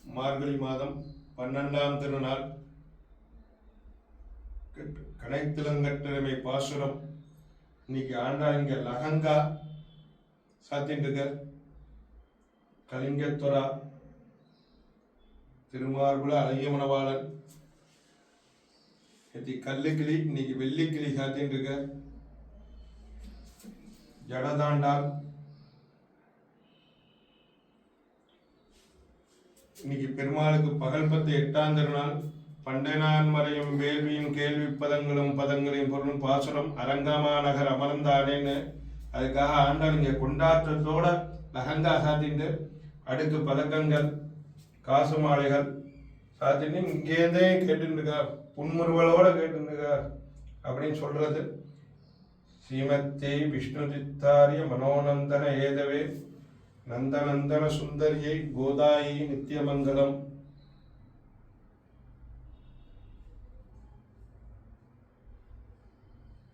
மார்கழி மாதம் 12ஆம் திருநாள் கனைத்திலங்கட்டமை பாசுரம். இன்னைக்கு ஆண்டா இங்க லகங்கா சாத்திட்டு கலிங்கத்துரா திருமார்புல அழகியமனவாளன் கல்லுக்கிளி இன்னைக்கு வெள்ளிக்கிளி சாத்திட்டு ஜடதாண்டால் இன்னைக்கு பெருமாளுக்கு பகல் 8ஆம் திருநாள். பண்டைநான் மறையும் வேள்வியும் கேள்வி பதங்களையும் பொருளும் பாசுரம் அரங்கமா நகர் அமர்ந்தானேன்னு அதுக்காக ஆண்டாள் இங்க கொண்டாட்டத்தோட லகங்கா சாத்திட்டு அடுக்கு பதக்கங்கள் காசு மாலைகள் சாத்திட்டு இங்கேருந்தே கேட்டுருக்கார், புன்முறுவலோட கேட்டுருக்கார் அப்படின்னு சொல்றது. ஸ்ரீமத்தே விஷ்ணு சித்தாரிய மனோநந்தன ஏதவே நந்தநந்தன சுந்தரியை கோதாயி நித்தியமங்கலம்.